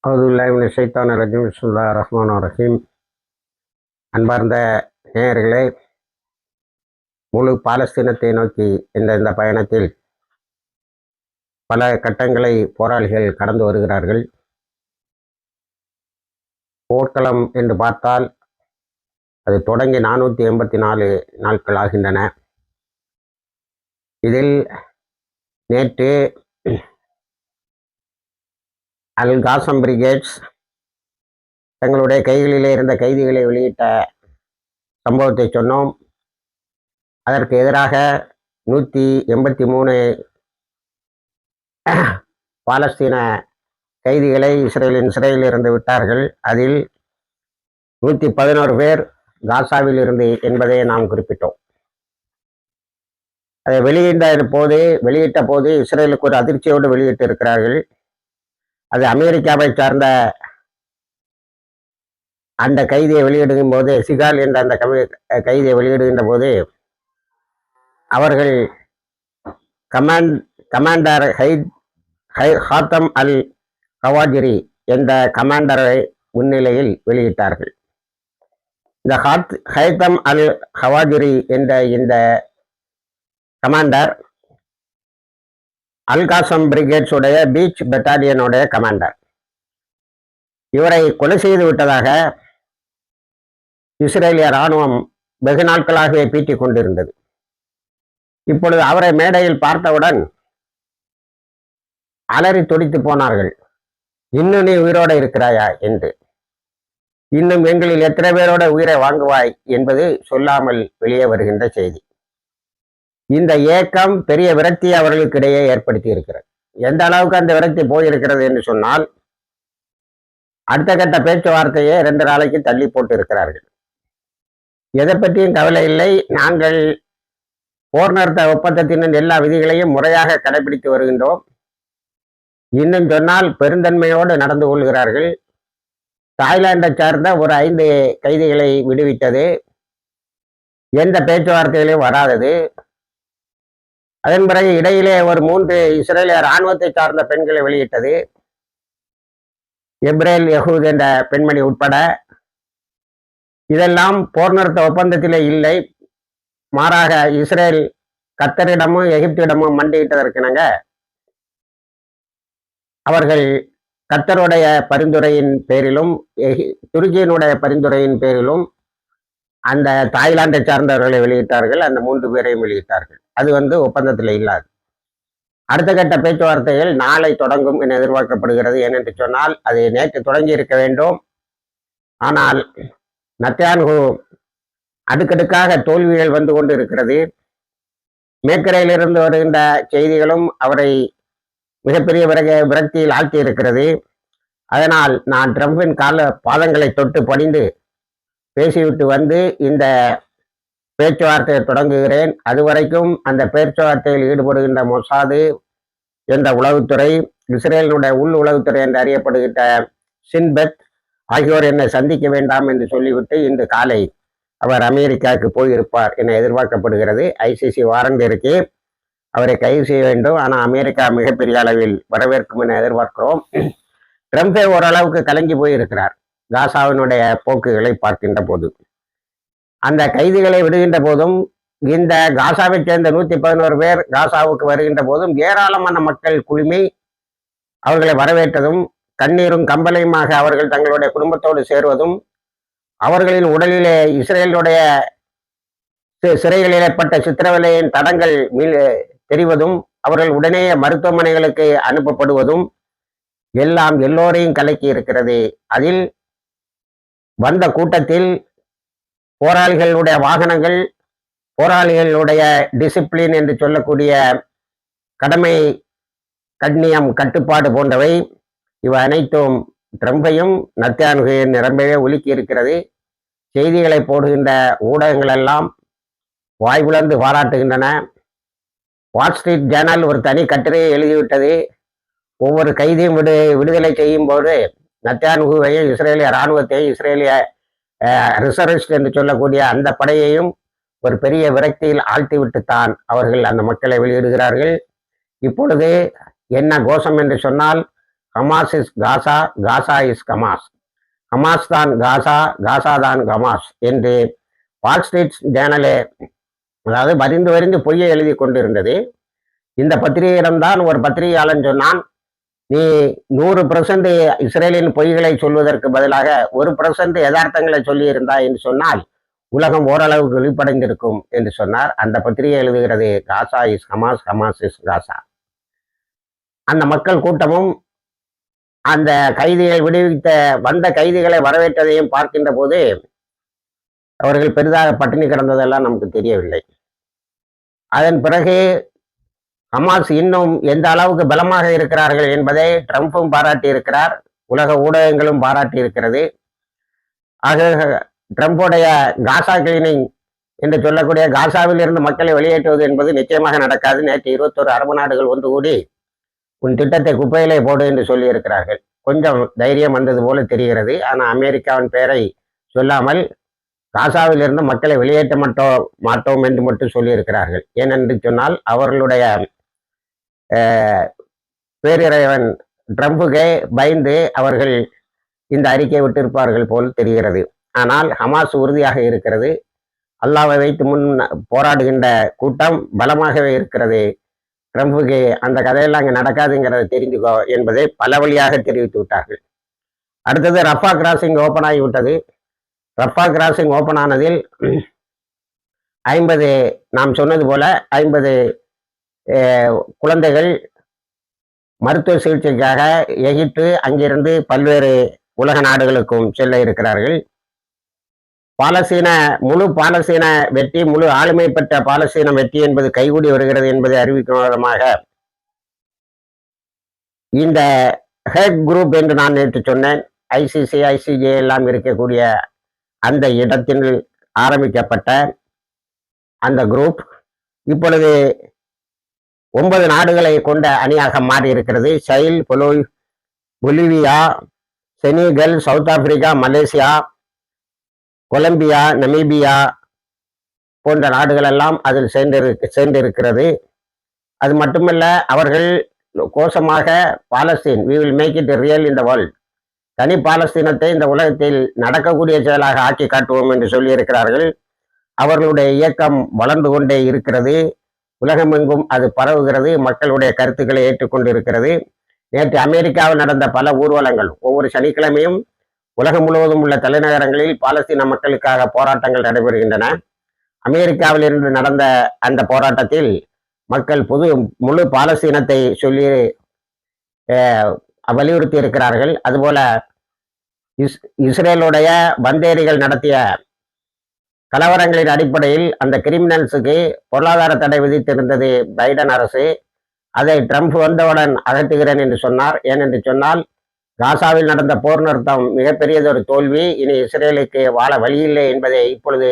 அவுதுல்லாஹிமினஷ்-ஷைத்தானிர்-ரஜீம். பிஸ்மில்லாஹிர் ரஹ்மானிர் ரஹீம். அன்பார்ந்த நேயர்களே, முழு பாலஸ்தீனத்தை நோக்கி இந்த பயணத்தில் பல கட்டங்களை போராளிகள் கடந்து வருகிறார்கள். போர்க்களம் என்று பார்த்தால் அது தொடங்கி 484 நாட்கள் ஆகின்றன. இதில் நேற்று அல் காசம் பிரிகேட்ஸ் தங்களுடைய கைகளிலே இருந்த கைதிகளை வெளியிட்ட சம்பவத்தை சொன்னோம். அதற்கு எதிராக 183 பாலஸ்தீன கைதிகளை இஸ்ரேலில் இருந்து விட்டார்கள். அதில் 111 பேர் காசாவில் இருந்து என்பதை நாம் குறிப்பிட்டோம். அதை வெளியிட்ட போது இஸ்ரேலுக்கு ஒரு அதிர்ச்சியோடு வெளியிட்டு இருக்கிறார்கள். அது அமெரிக்காவை சார்ந்த அந்த கைதியை வெளியிடுகின்ற போது, சிகால் என்ற அந்த கைதியை வெளியிடுகின்ற போது அவர்கள் கமாண்டர் ஹாத்தம் அல் ஹவாஜிரி என்ற கமாண்டரை முன்னிலையில் வெளியிட்டார்கள். இந்த ஹைத்தம் அல் ஹவாஜிரி என்ற இந்த கமாண்டர் அல் காசம் பிரிகேட்ஸ் உடைய பீச் பெட்டாலியனுடைய கமாண்டர். இவரை கொலை செய்து விட்டதாக இஸ்ரேலிய இராணுவம் வெகு நாட்களாகவே பீட்டிக் கொண்டிருந்தது. இப்பொழுது அவரை மேடையில் பார்த்தவுடன் அலறி துடித்து போனார்கள். இன்னும் நீ உயிரோடு இருக்கிறாயா என்று. இன்னும் எங்களில் எத்தனை பேரோட உயிரை வாங்குவாய் என்பது சொல்லாமல் வெளியே வருகின்ற செய்தி. இந்த ஏக்கம் பெரிய விரக்தியை அவர்களுக்கு இடையே ஏற்படுத்தி இருக்கிறது. எந்த அளவுக்கு அந்த விரக்தி போயிருக்கிறது என்று சொன்னால், அடுத்த கட்ட பேச்சுவார்த்தையே 2 நாளைக்கு தள்ளி போட்டு இருக்கிறார்கள். எதை பற்றியும் கவலை இல்லை. நாங்கள் போர் நிறுத்த ஒப்பந்தத்தின் எல்லா விதிகளையும் முறையாக கடைபிடித்து வருகின்றோம். இன்னும் சொன்னால் பெருந்தன்மையோடு நடந்து கொள்கிறார்கள். தாய்லாந்தை சார்ந்த ஒரு 5 கைதிகளை விடுவித்தது எந்த பேச்சுவார்த்தைகளையும் வராதது. அதன் பிறகு இடையிலே ஒரு 3 இஸ்ரேலிய இராணுவத்தை சார்ந்த பெண்களை வெளியிட்டது. எப்ரேல் யஹூத் என்ற பெண்மணி உட்பட. இதெல்லாம் போர் நிறுத்த ஒப்பந்தத்திலே இல்லை. மாறாக இஸ்ரேல் கத்தரிடமும் எகிப்திடமும் மண்டியிட்டதற்கிணங்க அவர்கள் கத்தருடைய பரிந்துரையின் பேரிலும் துருக்கியினுடைய பரிந்துரையின் பேரிலும் அந்த தாய்லாந்தை சார்ந்தவர்களை வெளியிட்டார்கள். அந்த 3 பேரையும் வெளியிட்டார்கள். அது ஒப்பந்தத்தில் இல்லாது. அடுத்த கட்ட பேச்சுவார்த்தைகள் நாளை தொடங்கும் என எதிர்பார்க்கப்படுகிறது. ஏனென்று சொன்னால் அது நேற்று தொடங்கி இருக்க வேண்டும். ஆனால் நெத்தன்யாஹு அடுக்கடுக்காக தோல்விகள் வந்து கொண்டு இருக்கிறது. மேற்கரையிலிருந்து வருகின்ற செய்திகளும் அவரை மிகப்பெரிய விரக்தியில் ஆழ்த்தி இருக்கிறது. அதனால் நான் ட்ரம்பின் பாதங்களை தொட்டு பணிந்து பேசிவிட்டு வந்து இந்த பேச்சுவார்த்தையை தொடங்குகிறேன். அதுவரைக்கும் அந்த பேச்சுவார்த்தையில் ஈடுபடுகின்ற மொசாது என்ற உளவுத்துறை, இஸ்ரேலினுடைய உள் உளவுத்துறை என்று அறியப்படுகின்ற சின்பெத் ஆகியோர் என்னை சந்திக்க வேண்டாம் என்று சொல்லிவிட்டு இன்று காலை அவர் அமெரிக்காவுக்கு போயிருப்பார் என எதிர்பார்க்கப்படுகிறது. ஐசிசி வாரண்ட் இருக்கு, அவரை கைது செய்ய வேண்டும். ஆனால் அமெரிக்கா மிகப்பெரிய அளவில் வரவேற்கும் என எதிர்பார்க்கிறோம். ட்ரம்பே ஓரளவுக்கு கலங்கி போயிருக்கிறார் காசாவினுடைய போக்குகளை பார்க்கின்ற போது. அந்த கைதிகளை விடுகின்ற போதும், இந்த காசாவை சேர்ந்த 111 பேர் காசாவுக்கு வருகின்ற போதும் ஏராளமான மக்கள் குழுமி அவர்களை வரவேற்றதும், கண்ணீரும் கம்பளையுமாக அவர்கள் தங்களுடைய குடும்பத்தோடு சேருவதும், அவர்களின் உடலிலே இஸ்ரேலுடைய சிறைகளில் ஏற்பட்ட சித்திரவதையின் தடங்கள் தெரிவதும், அவர்கள் உடனே மருத்துவமனைகளுக்கு அனுப்பப்படுவதும் எல்லாம் எல்லோரையும் கலக்கி இருக்கிறது. அதில் வந்த கூட்டத்தில் போராளிகளுடைய வாகனங்கள், போராளிகளுடைய டிசிப்ளின் என்று சொல்லக்கூடிய கடமை, கண்ணியம், கட்டுப்பாடு போன்றவை இவை அனைத்தும் ட்ரம்பையும் நெத்தன்யாஹுவையும் நிரம்பவே உலுக்கி இருக்கிறது. செய்திகளை போடுகின்ற ஊடகங்கள் எல்லாம் வாய்வுலர்ந்து பாராட்டுகின்றன. வால் ஸ்ட்ரீட் ஜேர்னல் ஒரு தனி கட்டுரையை எழுதிவிட்டது. ஒவ்வொரு கைதியும் விடுதலை செய்யும் போது நெத்தன்யாஹுவையும் இஸ்ரேலிய இராணுவத்தையும் இஸ்ரேலிய ரிசர்விஸ்ட் என்று சொல்லக்கூடிய அந்த படையையும் ஒரு பெரிய விரக்தியில் ஆழ்த்திவிட்டுத்தான் அவர்கள் அந்த மக்களை வெளியிடுகிறார்கள். இப்பொழுது என்ன கோஷம் என்று சொன்னால், Hamas is Gaza, Gaza is Hamas, Hamas தான் காசா, காசா தான் ஹமாஸ் என்று வால் ஸ்ட்ரீட் ஜேர்னலே, அதாவது வரிந்து வரிந்து பொய்யை எழுதி கொண்டிருந்தது. இந்த பத்திரிகையிடம்தான் ஒரு பத்திரிகையாளன் சொன்னான், நீ 100% இஸ்ரேலின் பொய்களை சொல்வதற்கு பதிலாக 1% யதார்த்தங்களை சொல்லி இருந்தாய் என்று சொன்னால் உலகம் ஓரளவுக்கு விழிப்படைந்திருக்கும் என்று சொன்னார். அந்த பத்திரிகை எழுதுகிறது, Gaza is Hamas, Hamas is Gaza. அந்த மக்கள் கூட்டமும் அந்த கைதிகள் விடுவித்த வந்த கைதிகளை வரவேற்றதையும் பார்க்கின்ற போது அவர்கள் பெரிதாக பட்டினி கிடந்ததெல்லாம் நமக்கு தெரியவில்லை. அதன் பிறகு ஹமாஸ் இன்னும் எந்த அளவுக்கு பலமாக இருக்கிறார்கள் என்பதை ட்ரம்ப்பும் பாராட்டி இருக்கிறார், உலக ஊடகங்களும் பாராட்டி இருக்கிறது. ஆக ட்ரம்புடைய காசா கிளீனிங் என்று சொல்லக்கூடிய காசாவில் இருந்து மக்களை வெளியேற்றுவது என்பது நிச்சயமாக நடக்காது. நேற்று 21 அரபு நாடுகள் ஒன்று கூடி உன் திட்டத்தை குப்பையிலே போடு என்று சொல்லி இருக்கிறார்கள். கொஞ்சம் தைரியம் வந்தது போல தெரிகிறது. ஆனால் அமெரிக்காவின் பெயரை சொல்லாமல் காசாவில் இருந்து மக்களை வெளியேற்ற மாட்டோம் என்று மட்டும் சொல்லியிருக்கிறார்கள். ஏனென்று சொன்னால் அவர்களுடைய பேரிறைவன் ட்ரம்புக்கே பயந்து அவர்கள் இந்த அறிக்கையை விட்டிருப்பார்கள் போல் தெரிகிறது. ஆனால் ஹமாஸ் உறுதியாக இருக்கிறது. அல்லாஹ்வை வைத்து முன் போராடுகின்ற கூட்டம் பலமாகவே இருக்கிறது. ட்ரம்புக்கு அந்த கதையெல்லாம் அங்கே நடக்காதுங்கிறத தெரிஞ்சுக்கோ என்பதை பல வழியாக தெரிவித்து விட்டார்கள். அடுத்தது ரஃபா கிராசிங் ஓப்பன் ஆகிவிட்டது. ரஃபா கிராசிங் ஓப்பன் ஆனதில் 50, நாம் சொன்னது போல 50 குழந்தைகள் மருத்துவ சிகிச்சைக்காக எகிப்து, அங்கிருந்து பல்வேறு உலக நாடுகளுக்கும் செல்ல இருக்கிறார்கள். முழு பாலஸ்தீன வெற்றி, முழு ஆளுமை பெற்ற பாலஸ்தீன வெற்றி என்பது கைகூடி வருகிறது என்பதை அறிவிக்கும் விதமாக இந்த ஹேக் குரூப் என்று நான் நேற்று சொன்னேன், ஐசிசி ஐசிஜே எல்லாம் இருக்கக்கூடிய அந்த இடத்தில் ஆரம்பிக்கப்பட்ட அந்த குரூப் இப்பொழுது 9 நாடுகளை கொண்ட அணியாக மாறி இருக்கிறது. Chile, Bolivia, Senegal, South Africa, Malaysia, Colombia, Namibia போன்ற நாடுகள் எல்லாம் அதில் சேர்ந்திருக்கிறது. அது மட்டுமல்ல, அவர்கள் கோஷமாக Palestine, we will make it real in the world, தனி பாலஸ்தீனத்தை இந்த உலகத்தில் நடக்கக்கூடிய செயலாக ஆக்கி காட்டுவோம் என்று சொல்லியிருக்கிறார்கள். அவர்களுடைய இயக்கம் வளர்ந்து கொண்டே இருக்கிறது. உலகமெங்கும் அது பரவுகிறது. மக்களுடைய கருத்துக்களை ஏற்றுக்கொண்டிருக்கிறது. நேற்று அமெரிக்காவில் நடந்த பல ஊர்வலங்கள், ஒவ்வொரு சனிக்கிழமையும் உலகம் முழுவதும் உள்ள தலைநகரங்களில் பாலஸ்தீன மக்களுக்காக போராட்டங்கள் நடைபெறுகின்றன. அமெரிக்காவில் இருந்து நடந்த அந்த போராட்டத்தில் மக்கள் முழு பாலஸ்தீனத்தை சொல்லி வலியுறுத்தி இருக்கிறார்கள். அதுபோல இஸ்ரேலுடைய பந்தேரிகள் நடத்திய கலவரங்களின் அடிப்படையில் அந்த கிரிமினல்ஸுக்கு பொருளாதார தடை விதித்திருந்தது பைடன் அரசு. அதை ட்ரம்ப் வந்தவுடன் அகற்றுகிறேன் என்று சொன்னார். ஏனென்று சொன்னால் காசாவில் நடந்த போர் நிறுத்தம் மிகப்பெரியதொரு தோல்வி. இனி இஸ்ரேலுக்கு வாழ வழியில்லை என்பதை இப்பொழுது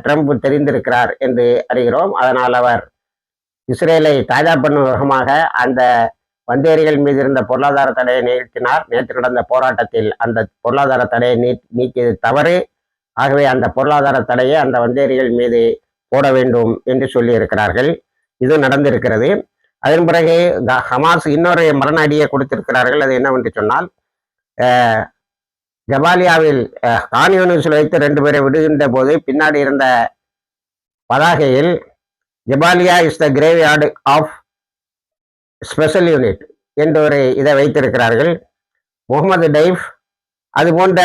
ட்ரம்ப் தெரிந்திருக்கிறார் என்று அறிகிறோம். அதனால் அவர் இஸ்ரேலை தாஜா பண்ணும் விதமாக அந்த வந்தேரிகள் மீது இருந்த பொருளாதார தடையை நீக்கினார். நேற்று நடந்த போராட்டத்தில் அந்த பொருளாதார தடையை நீக்கியது தவறு. ஆகவே அந்த பொருளாதார தடையை அந்த வந்தேரிகள் மீது போட வேண்டும் என்று சொல்லியிருக்கிறார்கள். இது நடந்திருக்கிறது. அதன் பிறகு ஹமாஸ் இன்னொரு மரண அடியை கொடுத்திருக்கிறார்கள். அது என்னவென்று சொன்னால், ஜபாலியாவில் கான் யூனிஸில் வைத்து 2 பேரை விடுகின்ற போது பின்னாடி இருந்த பதாகையில் Jabalia is the graveyard of special unit என்ற ஒரு இதை வைத்திருக்கிறார்கள். முகமது டைஃப் அது போன்ற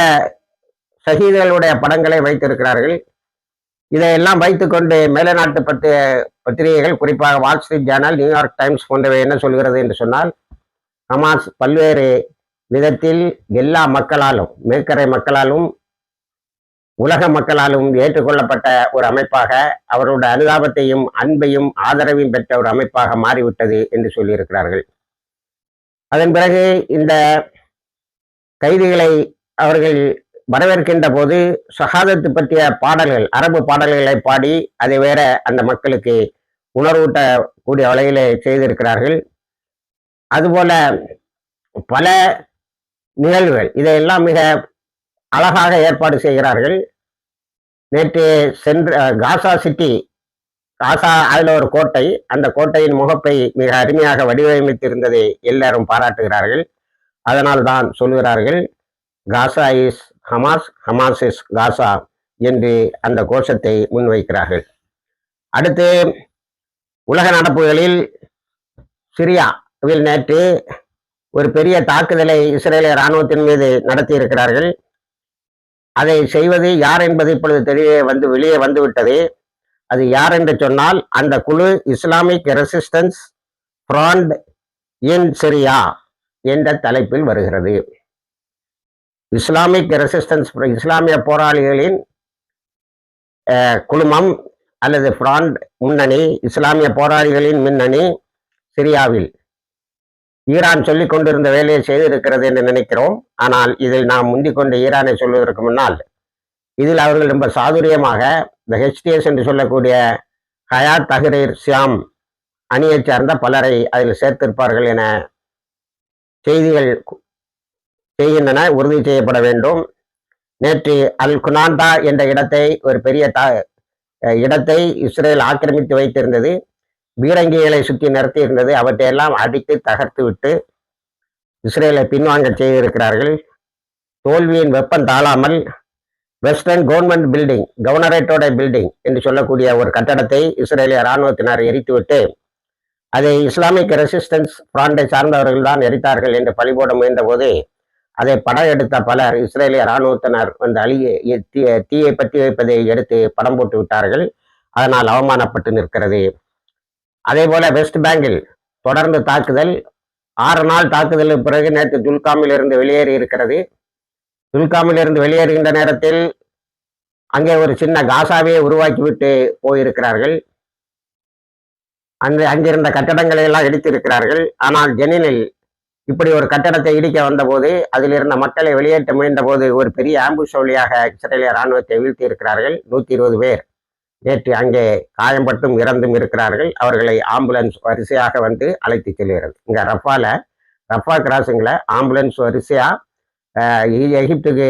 ஷஹீதுகளுடைய படங்களை வைத்திருக்கிறார்கள். இதையெல்லாம் வைத்துக்கொண்டு மேலநாட்டு பத்திரிகைகள், குறிப்பாக Wall Street Journal, New York times போன்றவை என்ன சொல்கிறது என்று சொன்னால், ஹமாஸ் பல்வேறு விதத்தில் எல்லா மக்களாலும், மேற்கரை மக்களாலும் உலக மக்களாலும் ஏற்றுக்கொள்ளப்பட்ட ஒரு அமைப்பாக, அவருடைய அனுதாபத்தையும் அன்பையும் ஆதரவையும் பெற்ற ஒரு அமைப்பாக மாறிவிட்டது என்று சொல்லியிருக்கிறார்கள். அதன் பிறகு இந்த கைதிகளை அவர்கள் வரவேற்கின்ற போது ஷஹாதத்து பற்றிய பாடல்கள், அரபு பாடல்களை பாடி அதை வேற அந்த மக்களுக்கு உணர்வூட்டக்கூடிய வகையிலே செய்திருக்கிறார்கள். அதுபோல பல நிகழ்வுகள், இதையெல்லாம் மிக அழகாக ஏற்பாடு செய்கிறார்கள். நேற்று காசா சிட்டி, காசா அதில் ஒரு கோட்டை, அந்த கோட்டையின் முகப்பை மிக அருமையாக வடிவமைத்திருந்ததை எல்லாரும் பாராட்டுகிறார்கள். அதனால் தான் சொல்கிறார்கள் Gaza is Hamas, Hamas is Gaza என்று அந்த கோஷத்தை முன்வைக்கிறார்கள். அடுத்து உலக நடப்புகளில் சிரியாவில் நேற்று ஒரு பெரிய தாக்குதலை இஸ்ரேலிய இராணுவத்தின் மீது நடத்தி இருக்கிறார்கள். அதை செய்வது யார் என்பது இப்பொழுது வெளியே வந்துவிட்டது. அது யார் என்று சொன்னால் அந்த குழு இஸ்லாமிக் ரெசிஸ்டன்ஸ் ஃப்ரண்ட் இன் சிரியா என்ற தலைப்பில் வருகிறது. இஸ்லாமிக் ரெசிஸ்டன்ஸ், இஸ்லாமிய போராளிகளின் குழுமம் அல்லது ஃப்ராண்ட் முன்னணி, இஸ்லாமிய போராளிகளின் முன்னணி சிரியாவில் ஈரான் சொல்லிக் கொண்டிருந்த வேலையை செய்திருக்கிறது என்று நினைக்கிறோம். ஆனால் இதில் நாம் முந்திக் கொண்டு ஈரானை சொல்வதற்கு முன்னால் இதில் அவர்கள் ரொம்ப சாதுரியமாக இந்த ஹெச்டிஎஸ் என்று சொல்லக்கூடிய ஹயாத் தஹ்ரீர் ஷியாம் அணியைச் சார்ந்த பலரை அதில் சேர்த்திருப்பார்கள் என செய்திகள் செய்கின்றன, உறுதி செய்யப்பட வேண்டும். நேற்று அல் குனாண்டா என்ற இடத்தை, ஒரு பெரிய இடத்தை இஸ்ரேல் ஆக்கிரமித்து வைத்திருந்தது. பீரங்கிகளை சுற்றி நிறுத்தி இருந்தது. அவற்றையெல்லாம் அடித்து தகர்த்து விட்டு இஸ்ரேலை பின்வாங்க செய்திருக்கிறார்கள். தோல்வியின் வெப்பம் தாழாமல் வெஸ்டர்ன் கவர்மெண்ட் பில்டிங், கவர்னரேட்டோட பில்டிங் என்று சொல்லக்கூடிய ஒரு கட்டடத்தை இஸ்ரேலிய இராணுவத்தினர் எரித்துவிட்டு அதை இஸ்லாமிக் ரெசிஸ்டன்ஸ் ஃப்ரண்டை சார்ந்தவர்கள் தான் எரித்தார்கள் என்று பழிபோட முயன்ற போது அதை படம் எடுத்த பலர் இஸ்ரேலிய இராணுவத்தினர் தீயை பற்றி வைப்பதை எடுத்து படம் போட்டு விட்டார்கள். அதனால் அவமானப்பட்டு நிற்கிறது. அதே போல வெஸ்ட் பேங்கில் தொடர்ந்து தாக்குதல், 6 நாள் தாக்குதலுக்கு பிறகு நேற்று துல்காமில் இருந்து வெளியேறி இருக்கிறது. துல்காமில் இருந்து வெளியேறுகின்ற நேரத்தில் அங்கே ஒரு சின்ன காசாவையே உருவாக்கிவிட்டு போயிருக்கிறார்கள். அங்கிருந்த கட்டடங்களை எல்லாம் இடித்திருக்கிறார்கள். ஆனால் ஜெனினில் இப்படி ஒரு கட்டடத்தை இடிக்க வந்தபோது அதில் இருந்த மக்களை வெளியேற்ற முயன்ற போது ஒரு பெரிய ஆம்புஷ் வழியாக இஸ்ரேலிய இராணுவத்தை வீழ்த்தி இருக்கிறார்கள். 120 பேர் நேற்று அங்கே காயம்பட்டும் இறந்தும் இருக்கிறார்கள். அவர்களை ஆம்புலன்ஸ் வரிசையாக வந்து அழைத்து செல்கிறது. இங்கே ரஃபா கிராசிங்கில் ஆம்புலன்ஸ் வரிசையாக எகிப்துக்கு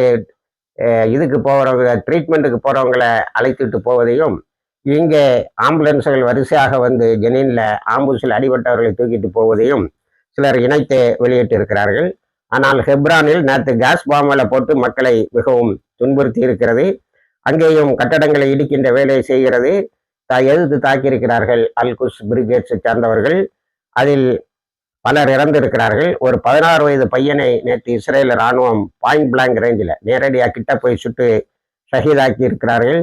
இதுக்கு போகிறவங்க, ட்ரீட்மெண்ட்டுக்கு போகிறவங்களை அழைத்துட்டு போவதையும், இங்கே ஆம்புலன்ஸுகள் வரிசையாக வந்து ஜெனினில் ஆம்புலன்ஸில் அடிபட்டவர்களை தூக்கிட்டு போவதையும் சிலர் இணைத்து வெளியிட்டு இருக்கிறார்கள். ஆனால் ஹெப்ரானில் நேற்று கேஸ் பாம்புகளை போட்டு மக்களை மிகவும் துன்புறுத்தி இருக்கிறது. அங்கேயும் கட்டடங்களை இடிக்கின்ற வேலையை செய்கிறது. எதிர்த்து தாக்கியிருக்கிறார்கள் அல்குஸ் பிரிகேட்ஸை சார்ந்தவர்கள். அதில் பலர் இறந்திருக்கிறார்கள். ஒரு 16 வயது பையனை நேற்று இஸ்ரேல் இராணுவம் பாயிண்ட் பிளாங்க் ரேஞ்சில் நேரடியாக கிட்ட போய் சுட்டு ஷஹீதாக்கி இருக்கிறார்கள்.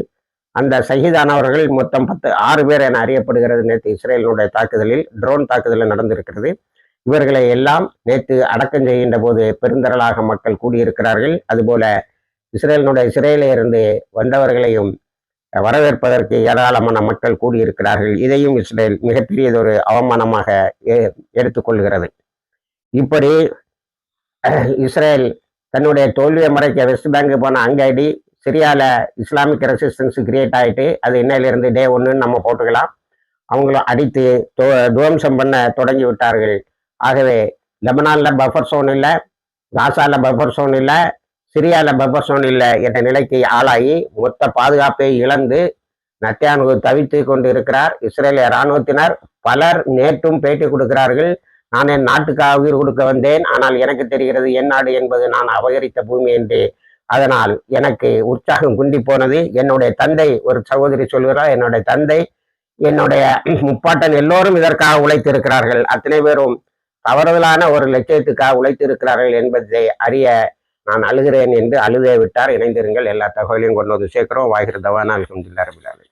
அந்த ஷஹீதானவர்கள் மொத்தம் 6 பேர் என அறியப்படுகிறது. நேற்று இஸ்ரேலினுடைய தாக்குதலில், ட்ரோன் தாக்குதலில் நடந்திருக்கிறது. இவர்களை எல்லாம் நேற்று அடக்கம் செய்கின்ற போது பெருந்திரளாக மக்கள் கூடியிருக்கிறார்கள். அதுபோல இஸ்ரேலில் இருந்து வந்தவர்களையும் வரவேற்பதற்கு ஏராளமான மக்கள் கூடியிருக்கிறார்கள். இதையும் இஸ்ரேல் மிகப்பெரியதொரு அவமானமாக எடுத்துக்கொள்கிறது. இப்படி இஸ்ரேல் தன்னுடைய தோல்வியை மறைக்க வெஸ்ட் பேங்க் போன அங்கடி சிரியாவில் இஸ்லாமிக் ரெசிஸ்டன்ஸ் கிரியேட் ஆகிட்டு, அது இன்னையிலிருந்து டே 1 நம்ம போட்டுக்கலாம். அவங்களும் அடித்து துவம்சம் பண்ண தொடங்கி விட்டார்கள். ஆகவே லெபனானில் பஃபர் சோன் இல்லை, காசாவில் பஃபர் சோன் இல்லை, சிரியாவில் பஃபர் சோன் இல்லை என்ற நிலைக்கு ஆளாகி மொத்த பாதுகாப்பை இழந்து நத்தியானு தவித்து கொண்டு இருக்கிறார். இஸ்ரேலிய இராணுவத்தினர் பலர் நேற்றும் பேட்டி கொடுக்கிறார்கள். நான் என் நாட்டுக்காக உயிர் கொடுக்க வந்தேன், ஆனால் எனக்கு தெரிகிறது என் நாடு என்பது நான் அபகரித்த பூமி என்று. அதனால் எனக்கு உற்சாகம் குண்டி போனது. என்னுடைய தந்தை, ஒரு சகோதரி சொல்கிறார், என்னுடைய தந்தை, என்னுடைய முப்பாட்டன் எல்லோரும் இதற்காக உழைத்து இருக்கிறார்கள். அத்தனை பேரும் தவறுதலான ஒரு லட்சியத்துக்காக உழைத்து இருக்கிறார்கள் என்பதை அறிய நான் அழுகிறேன் என்று அழுதே விட்டார். இணைந்திருங்கள். எல்லா தகவலையும் கொண்டு வந்து சேர்க்கிறோம். வாகிர் தவானா அல்ஹம்துலில்லாஹி ரப்பில் ஆலமீன்.